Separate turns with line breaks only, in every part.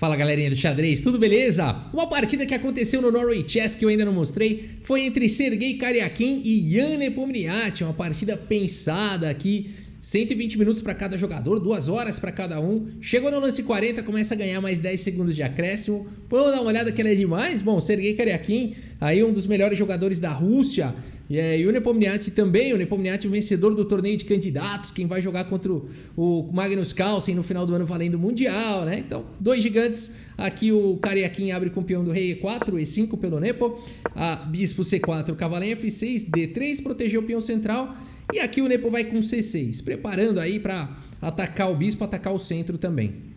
Fala galerinha do xadrez, tudo beleza? Uma partida que aconteceu no Norway Chess que eu ainda não mostrei foi entre Sergei Karyakin e Ian Nepomniachtchi, uma partida pensada aqui, 120 minutos para cada jogador, 2 horas para cada um. Chegou no lance 40, começa a ganhar mais 10 segundos de acréscimo. Vamos dar uma olhada que ela é demais. Bom, Sergei Karyakin, aí um dos melhores jogadores da Rússia. E o Nepomniachtchi também, o Nepomniachtchi o vencedor do torneio de candidatos, quem vai jogar contra o Magnus Carlsen no final do ano valendo o Mundial, né? Então, 2 gigantes. Aqui o Karyakin abre com o peão do rei E4, E5 pelo Nepo, a bispo C4, cavalo em F6, D3, protegeu o peão central. E aqui o Nepo vai com C6, preparando aí para atacar o bispo, atacar o centro também.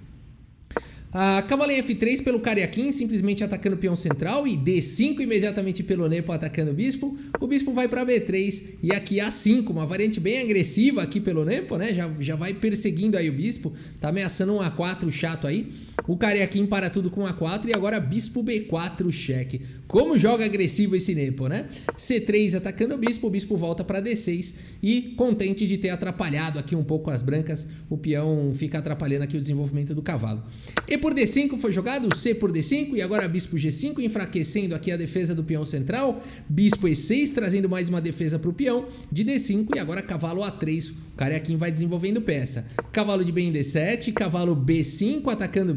Cavalo em F3 pelo Karyakin, simplesmente atacando o peão central, e D5 imediatamente pelo Nepo atacando o bispo vai para B3 e aqui A5, uma variante bem agressiva aqui pelo Nepo, né? Já vai perseguindo aí o bispo, tá ameaçando um A4 chato aí. O Karyakin para tudo com A4 e agora bispo B4 cheque. Como joga agressivo esse Nepo, né? C3 atacando o bispo volta para D6 e contente de ter atrapalhado aqui um pouco as brancas, o peão fica atrapalhando aqui o desenvolvimento do cavalo. E por D5 foi jogado, C por D5 e agora bispo G5, enfraquecendo aqui a defesa do peão central, bispo E6 trazendo mais uma defesa para o peão de D5 e agora cavalo A3, o Karyakin vai desenvolvendo peça. Cavalo de B em D7, cavalo B5 atacando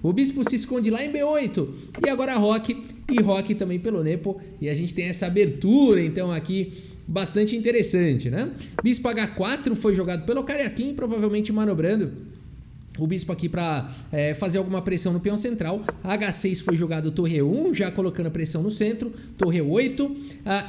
o bispo se esconde lá em B8 e agora roque e roque também pelo Nepo e a gente tem essa abertura então aqui bastante interessante, né? Bispo H4 foi jogado pelo Karyakin, provavelmente manobrando o bispo aqui para fazer alguma pressão no peão central. H6 foi jogado torre E1, já colocando a pressão no centro. Torre E8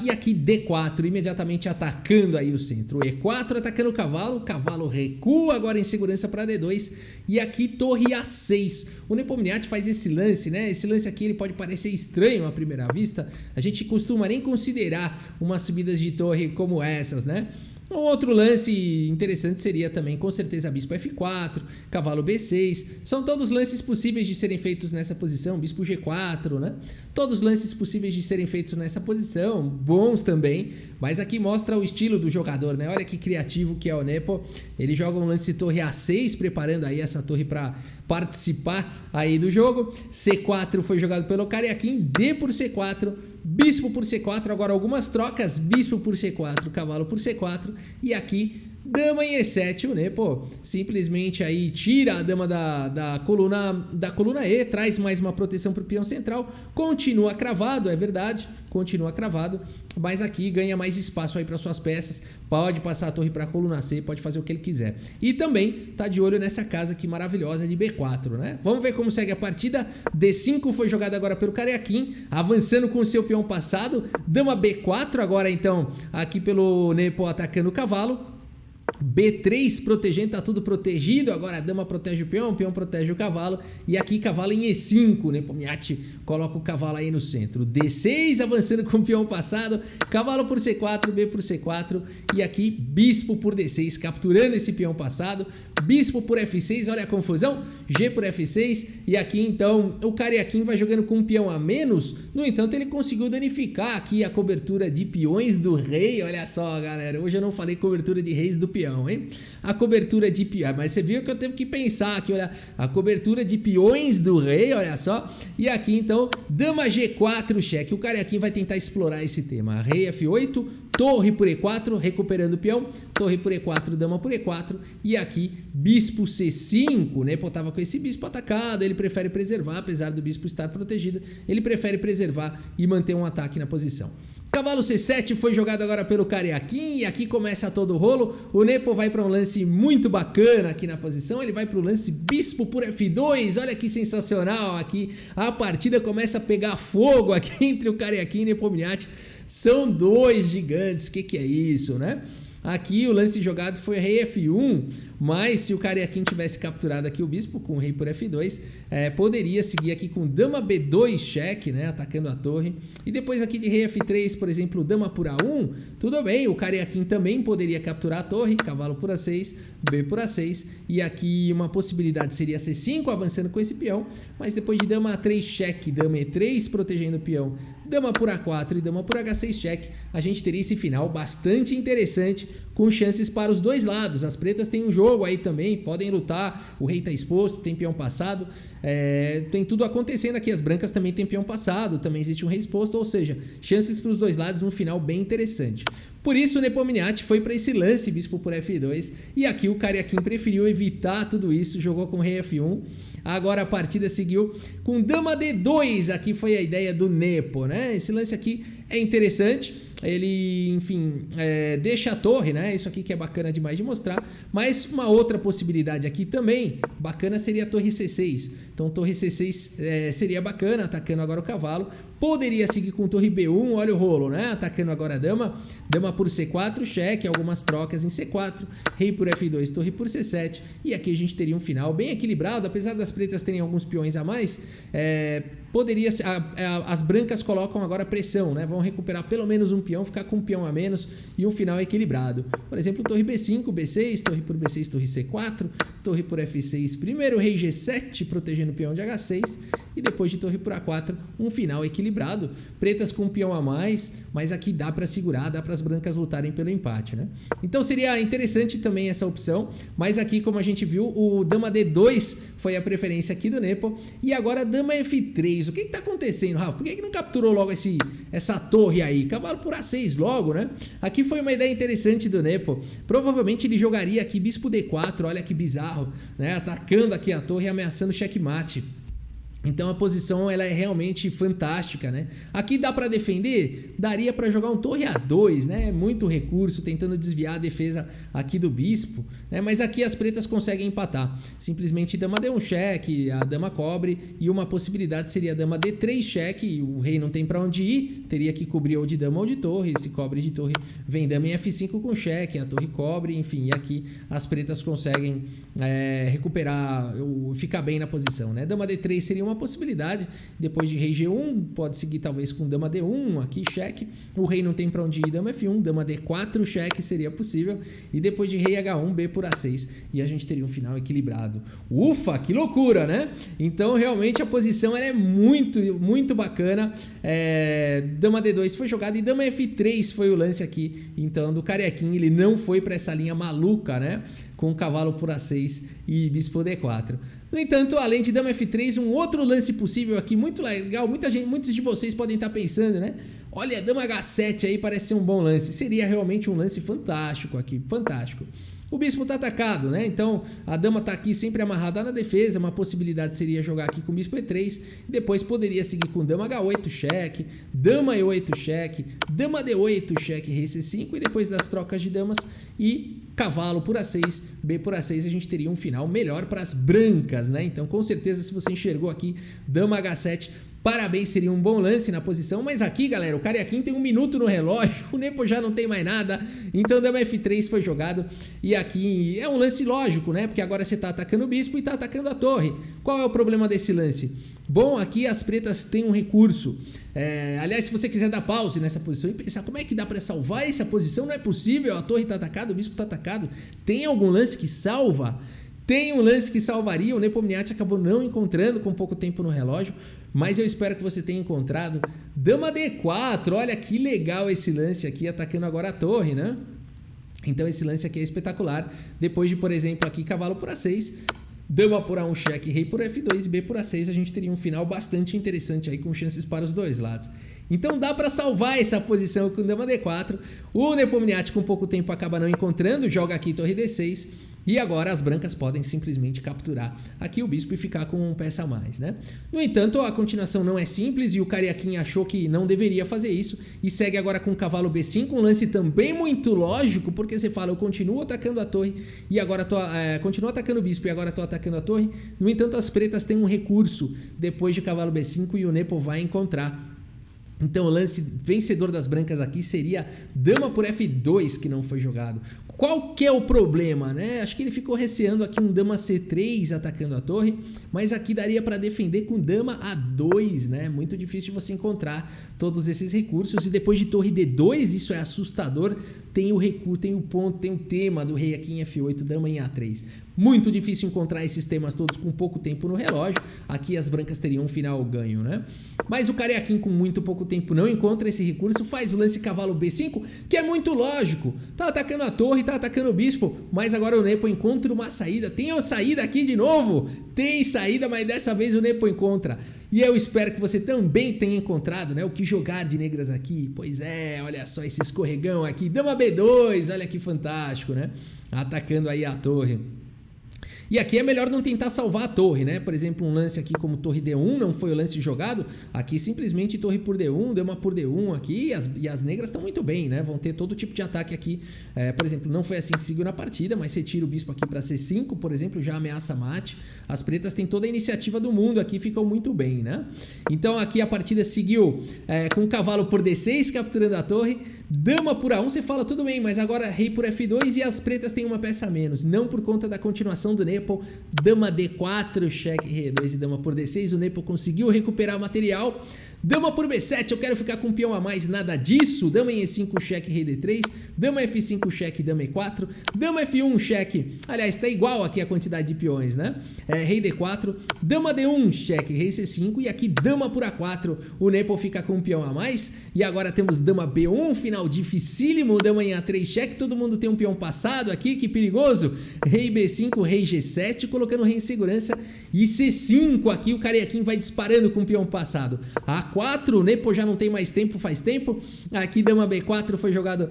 e aqui D4, imediatamente atacando aí o centro. E4 atacando o cavalo recua agora em segurança para D2. E aqui torre A6. O Nepomniachtchi faz esse lance, né? Esse lance aqui ele pode parecer estranho à primeira vista. A gente costuma nem considerar umas subidas de torre como essas, né? Um outro lance interessante seria também, com certeza, bispo F4, cavalo B6. São todos lances possíveis de serem feitos nessa posição. Bispo G4, né? Todos lances possíveis de serem feitos nessa posição. Bons também. Mas aqui mostra o estilo do jogador, né? Olha que criativo que é o Nepo. Ele joga um lance torre A6, preparando aí essa torre para participar aí do jogo. C4 foi jogado pelo Karyakin. D por C4. Bispo por C4, agora algumas trocas, bispo por C4, cavalo por C4 e aqui dama em E7, o Nepo simplesmente aí tira a dama da coluna E, traz mais uma proteção para o peão central, continua cravado, é verdade, continua cravado, mas aqui ganha mais espaço aí para suas peças, pode passar a torre para a coluna C, pode fazer o que ele quiser. E também tá de olho nessa casa aqui maravilhosa de B4, né? Vamos ver como segue a partida. D5 foi jogado agora pelo Karyakin, avançando com o seu peão passado, dama B4 agora então aqui pelo Nepo atacando o cavalo. B3 protegendo, tá tudo protegido. Agora a dama protege o peão protege o cavalo. E aqui cavalo em E5, Nepomniachtchi coloca o cavalo aí no centro. D6 avançando com o peão passado. Cavalo por C4, B por C4. E aqui bispo por D6, capturando esse peão passado. Bispo por F6, olha a confusão. G por F6. E aqui então o Karyakin vai jogando com um peão a menos. No entanto ele conseguiu danificar aqui a cobertura de peões do rei. Olha só galera, hoje eu não falei cobertura de reis do peão, hein? A cobertura de peões, mas você viu que eu teve que pensar aqui, olha, a cobertura de peões do rei, olha só. E aqui então, dama G4 cheque. O Karyakin vai tentar explorar esse tema. Rei F8, torre por E4, recuperando o peão. Torre por E4, dama por E4. E aqui, bispo C5, né? Tava com esse bispo atacado, ele prefere preservar, apesar do bispo estar protegido, ele prefere preservar e manter um ataque na posição. Cavalo C7 foi jogado agora pelo Karyakin e aqui começa todo o rolo. O Nepo vai para um lance muito bacana aqui na posição. Ele vai para o lance bispo por F2. Olha que sensacional aqui. A partida começa a pegar fogo aqui entre o Karyakin e o Nepomniachtchi. São 2 gigantes. Que é isso, né? Aqui o lance jogado foi rei F1, mas se o Karyakin tivesse capturado aqui o bispo com o rei por F2, poderia seguir aqui com dama B2 cheque, né, atacando a torre. E depois aqui de rei F3, por exemplo, dama por A1, tudo bem, o Karyakin também poderia capturar a torre, cavalo por A6, B por A6. E aqui uma possibilidade seria C5, avançando com esse peão, mas depois de dama A3 cheque, dama E3 protegendo o peão, dama por A4 e dama por H6 cheque, a gente teria esse final bastante interessante, com chances para os dois lados. As pretas têm um jogo aí também, podem lutar, o rei está exposto, tem peão passado, tem tudo acontecendo aqui. As brancas também têm peão passado, também existe um rei exposto, ou seja, chances para os dois lados, um final bem interessante. Por isso o Nepomniachtchi foi para esse lance, bispo por F2, e aqui o Karyakin preferiu evitar tudo isso, jogou com rei F1. Agora a partida seguiu com dama D2, aqui foi a ideia do Nepo, né? Esse lance aqui é interessante, ele, enfim, deixa a torre, né? Isso aqui que é bacana demais de mostrar, mas uma outra possibilidade aqui também bacana seria a torre C6. Então torre C6 seria bacana, atacando agora o cavalo. Poderia seguir com torre B1, olha o rolo, né? Atacando agora a dama. Dama por C4, cheque, algumas trocas em C4. Rei por F2, torre por C7. E aqui a gente teria um final bem equilibrado. Apesar das pretas terem alguns peões a mais, poderia ser, as brancas colocam agora pressão, né? Vão recuperar pelo menos um peão, ficar com um peão a menos e um final equilibrado. Por exemplo, torre B5, B6, torre por B6, torre C4, torre por F6, primeiro rei G7, protegendo o peão de H6. E depois de torre por A4, um final equilibrado. Pretas com um peão a mais, mas aqui dá para segurar, dá para as brancas lutarem pelo empate, né? Então seria interessante também essa opção, mas aqui, como a gente viu, o dama D2 foi a preferência aqui do Nepo. E agora dama F3. O que está acontecendo, Rafa? Por que não capturou logo essa torre aí? Cavalo por A6 logo, né? Aqui foi uma ideia interessante do Nepo. Provavelmente ele jogaria aqui bispo D4, olha que bizarro, né? Atacando aqui a torre e ameaçando checkmate. Então a posição ela é realmente fantástica, né? Aqui dá para defender? Daria para jogar um torre A2, né? Muito recurso, tentando desviar a defesa aqui do bispo, né? Mas aqui as pretas conseguem empatar. Simplesmente dama D1 cheque, a dama cobre, e uma possibilidade seria dama D3 cheque, o rei não tem para onde ir, teria que cobrir ou de dama ou de torre. Se cobre de torre, vem dama em F5 com cheque, a torre cobre, enfim, e aqui as pretas conseguem recuperar, ficar bem na posição, né? Dama D3 seria uma possibilidade. Depois de rei G1, pode seguir talvez com dama D1, aqui cheque, o rei não tem para onde ir, dama F1, dama D4 cheque seria possível, e depois de rei H1, B por A6, e a gente teria um final equilibrado. Ufa, que loucura, né? Então realmente a posição ela é muito, muito bacana. Dama D2 foi jogada e dama F3 foi o lance aqui, então do Karyakin. Ele não foi para essa linha maluca, né? Com cavalo por A6 e bispo D4. No entanto, além de dama F3, um outro lance possível aqui, muito legal, muitos de vocês podem estar pensando, né? Olha, dama H7 aí parece ser um bom lance. Seria realmente um lance fantástico aqui, fantástico. O bispo está atacado, né? Então a dama está aqui sempre amarrada na defesa. Uma possibilidade seria jogar aqui com bispo E3. Depois poderia seguir com dama H8 cheque, dama E8 cheque, dama D8 cheque, rei C5. E depois das trocas de damas e cavalo por A6, B por A6, a gente teria um final melhor para as brancas, né? Então com certeza, se você enxergou aqui dama H7, parabéns, seria um bom lance na posição. Mas aqui, galera, o Karyakin tem 1 minuto no relógio, o Nepo já não tem mais nada, então dama F3 foi jogado. E aqui é um lance lógico, né? Porque agora você está atacando o bispo e está atacando a torre. Qual é o problema desse lance? Bom, aqui as pretas têm um recurso. Aliás, se você quiser dar pause nessa posição e pensar como é que dá para salvar essa posição, não é possível, a torre está atacada, o bispo está atacado. Tem algum lance que salva? Tem um lance que salvaria, o Nepomniachtchi acabou não encontrando com pouco tempo no relógio, mas eu espero que você tenha encontrado. Dama D4, olha que legal esse lance aqui, atacando agora a torre, né? Então esse lance aqui é espetacular. Depois de, por exemplo, aqui cavalo por A6, dama por A1 cheque, rei por F2 e B por A6, a gente teria um final bastante interessante aí, com chances para os dois lados. Então dá para salvar essa posição com dama D4. O Nepomniachtchi com pouco tempo acaba não encontrando, joga aqui torre D6. E agora as brancas podem simplesmente capturar aqui o bispo e ficar com um peça a mais, né? No entanto, a continuação não é simples e o Karyakin achou que não deveria fazer isso e segue agora com o cavalo B5, um lance também muito lógico, porque você fala, eu continuo atacando a torre e agora continuo atacando o bispo e agora estou atacando a torre. No entanto, as pretas têm um recurso depois de cavalo B5 e o Nepo vai encontrar. Então o lance vencedor das brancas aqui seria dama por F2, que não foi jogado. Qual que é o problema, né? Acho que ele ficou receando aqui um dama C3 atacando a torre, mas aqui daria para defender com dama A2, né? Muito difícil de você encontrar todos esses recursos. E depois de torre D2, isso é assustador. Tem o recurso, tem o ponto, tem o tema do rei aqui em F8, dama em A3. Muito difícil encontrar esses temas todos com pouco tempo no relógio. Aqui as brancas teriam um final ganho, né? Mas o Cariaquim com muito pouco tempo não encontra esse recurso, faz o lance cavalo B5, que é muito lógico. Tá atacando a torre, tá atacando o bispo, mas agora o Nepo encontra uma saída. Tem uma saída aqui de novo? Tem saída, mas dessa vez o Nepo encontra. E eu espero que você também tenha encontrado, né? O que jogar de negras aqui. Pois é, olha só esse escorregão aqui. Dama B2, olha que fantástico, né? Atacando aí a torre. E aqui é melhor não tentar salvar a torre, né? Por exemplo, um lance aqui como torre D1 não foi o lance jogado. Aqui simplesmente torre por D1, dama por D1 aqui. E as negras estão muito bem, né? Vão ter todo tipo de ataque aqui. Por exemplo, não foi assim que seguiu na partida, mas você tira o bispo aqui para C5, por exemplo, já ameaça mate. As pretas têm toda a iniciativa do mundo aqui, ficam muito bem, né? Então aqui a partida seguiu com o cavalo por D6, capturando a torre. Dama por A1, você fala tudo bem, mas agora rei por F2 e as pretas têm uma peça a menos. Não por conta da continuação do Nepo. Dama D4, cheque R2 e dama por D6. O Nepo conseguiu recuperar o material. Dama por B7, eu quero ficar com um peão a mais, nada disso. Dama em E5, cheque, rei D3. Dama F5, cheque, dama E4. Dama F1, cheque. Aliás, tá igual aqui a quantidade de peões, né? Rei D4. Dama D1, cheque, rei C5. E aqui dama por A4. O Nepo fica com um peão a mais. E agora temos dama B1, final dificílimo. Dama em A3, cheque. Todo mundo tem um peão passado aqui, que perigoso. Rei B5, rei G7, colocando o rei em segurança. E C5, aqui o Cariaquim vai disparando com o peão passado. A4, o Nepo já não tem mais tempo, faz tempo. Aqui dama B4 foi jogado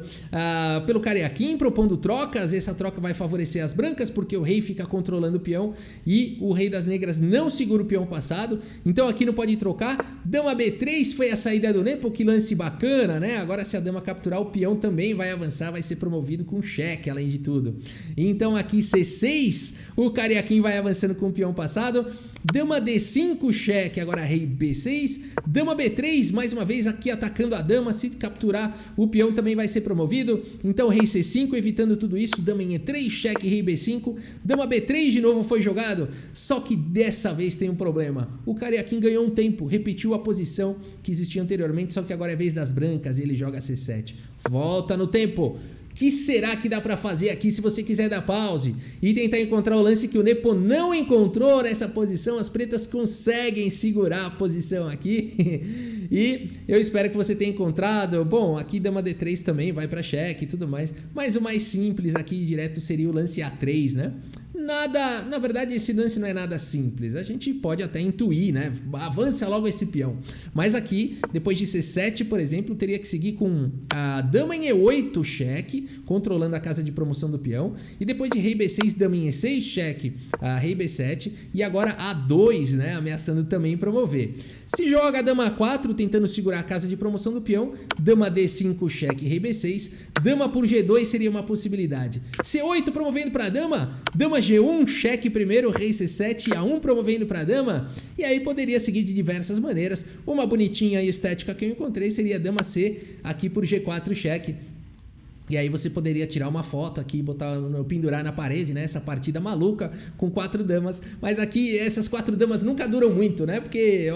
pelo Cariaquim, propondo trocas. Essa troca vai favorecer as brancas, porque o rei fica controlando o peão e o rei das negras não segura o peão passado. Então aqui não pode trocar. Dama B3 foi a saída do Nepo, que lance bacana, né? Agora se a dama capturar, o peão também vai avançar, vai ser promovido com cheque, além de tudo. Então aqui C6, o Cariaquim vai avançando com o peão passado. Dama D5, cheque, agora rei B6. Dama B3, mais uma vez aqui atacando a dama. Se capturar, o peão também vai ser promovido. Então rei C5, evitando tudo isso. Dama em E3, cheque, rei B5. Dama B3 de novo foi jogado. Só que dessa vez tem um problema. O Cariaquim ganhou um tempo, repetiu a posição que existia anteriormente, só que agora é vez das brancas e ele joga C7. Volta no tempo. O que será que dá pra fazer aqui se você quiser dar pause e tentar encontrar o lance que o Nepo não encontrou nessa posição? As pretas conseguem segurar a posição aqui e eu espero que você tenha encontrado. Bom, aqui dama D3 também vai pra cheque e tudo mais, mas o mais simples aqui direto seria o lance A3, né? Nada, na verdade esse lance não é nada simples, a gente pode até intuir, né? Avança logo esse peão, mas aqui, depois de C7, por exemplo, teria que seguir com a dama em E8, cheque, controlando a casa de promoção do peão, e depois de rei B6, dama em E6, cheque, rei B7, e agora A2, né? Ameaçando também promover. Se joga a dama A4, tentando segurar a casa de promoção do peão, dama D5, cheque, rei B6, dama por G2 seria uma possibilidade. C8 promovendo para dama G1, cheque primeiro, rei C7, A1 promovendo para dama, e aí poderia seguir de diversas maneiras. Uma bonitinha e estética que eu encontrei seria dama C, aqui por G4, cheque. E aí você poderia tirar uma foto aqui, pendurar na parede, né? Essa partida maluca com 4 damas. Mas aqui essas 4 damas nunca duram muito, né? Porque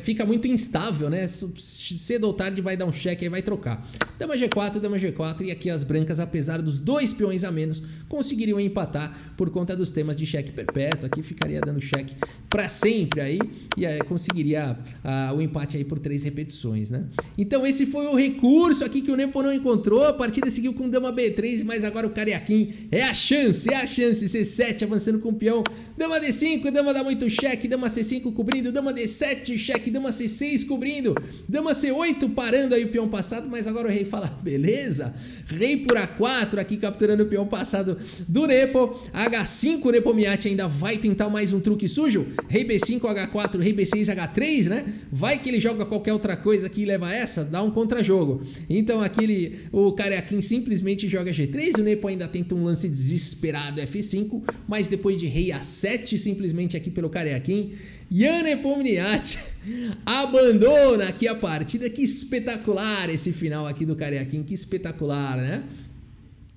fica muito instável, né? Cedo ou tarde vai dar um cheque e vai trocar. Dama G4 e aqui as brancas, apesar dos 2 peões a menos, conseguiriam empatar por conta dos temas de cheque perpétuo. Aqui ficaria dando cheque para sempre aí e aí conseguiria o empate aí por 3 repetições, né? Então esse foi o recurso aqui que o Nepo não encontrou. A partida seguiu com dama B3, mas agora o Cariaquim é a chance, C7 avançando com o peão, dama D5, dama dá muito cheque, dama C5 cobrindo, dama D7 cheque, dama C6 cobrindo, dama C8 parando aí o peão passado, mas agora o rei fala, beleza, rei por A4 aqui capturando o peão passado do Nepo, H5, o Nepomniachtchi ainda vai tentar mais um truque sujo, rei B5, H4, rei B6, H3, né, vai que ele joga qualquer outra coisa aqui e leva essa, dá um contra-jogo, então aqui o Cariaquim simplesmente joga G3, o Nepo ainda tenta um lance desesperado F5, mas depois de rei A7, simplesmente aqui pelo Cariaquim, Jan Nepomniachtchi abandona aqui a partida. Que espetacular esse final aqui do Cariaquim, que espetacular, né?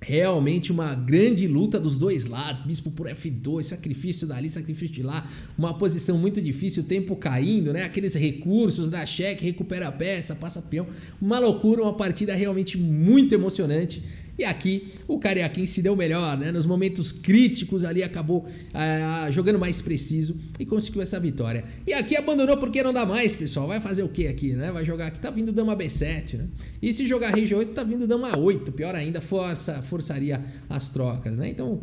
Realmente uma grande luta dos dois lados, bispo por F2, sacrifício dali, sacrifício de lá, uma posição muito difícil, o tempo caindo, né? Aqueles recursos da cheque, recupera a peça, passa peão, uma loucura, uma partida realmente muito emocionante. E aqui o Cariaquim se deu melhor, né? Nos momentos críticos ali acabou jogando mais preciso e conseguiu essa vitória. E aqui abandonou porque não dá mais, pessoal. Vai fazer o que aqui, né? Vai jogar aqui, tá vindo dama B7, né? E se jogar rei G8, tá vindo dama 8. Pior ainda, forçaria as trocas, né? Então,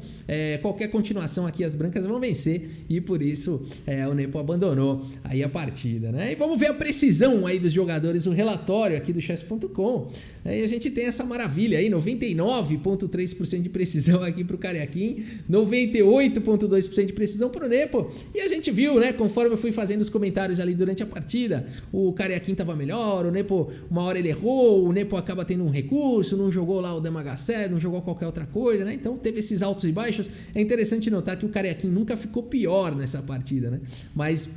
qualquer continuação aqui, as brancas vão vencer e por isso o Nepo abandonou aí a partida, né? E vamos ver a precisão aí dos jogadores, o relatório aqui do chess.com. Aí a gente tem essa maravilha aí, 99,3% de precisão aqui pro Cariaquim, 98,2% de precisão pro Nepo. E a gente viu, né, conforme eu fui fazendo os comentários ali durante a partida, o Cariaquim tava melhor, o Nepo, uma hora ele errou, o Nepo acaba tendo um recurso, não jogou lá o dama H7, não jogou qualquer outra coisa, né? Então teve esses altos e baixos. É interessante notar que o Cariaquim nunca ficou pior nessa partida, né? Mas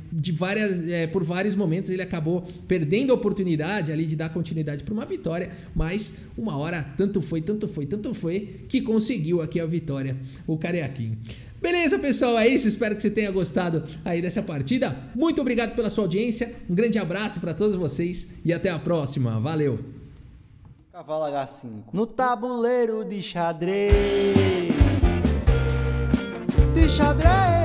por vários momentos ele acabou perdendo a oportunidade ali de dar continuidade para uma vitória, mas uma hora tanto foi que conseguiu aqui a vitória o Cariaquim. Beleza, pessoal, é isso. Espero que você tenha gostado aí dessa partida. Muito obrigado pela sua audiência. Um grande abraço para todos vocês e até a próxima. Valeu!
Cavalo H5 no tabuleiro de xadrez. De xadrez.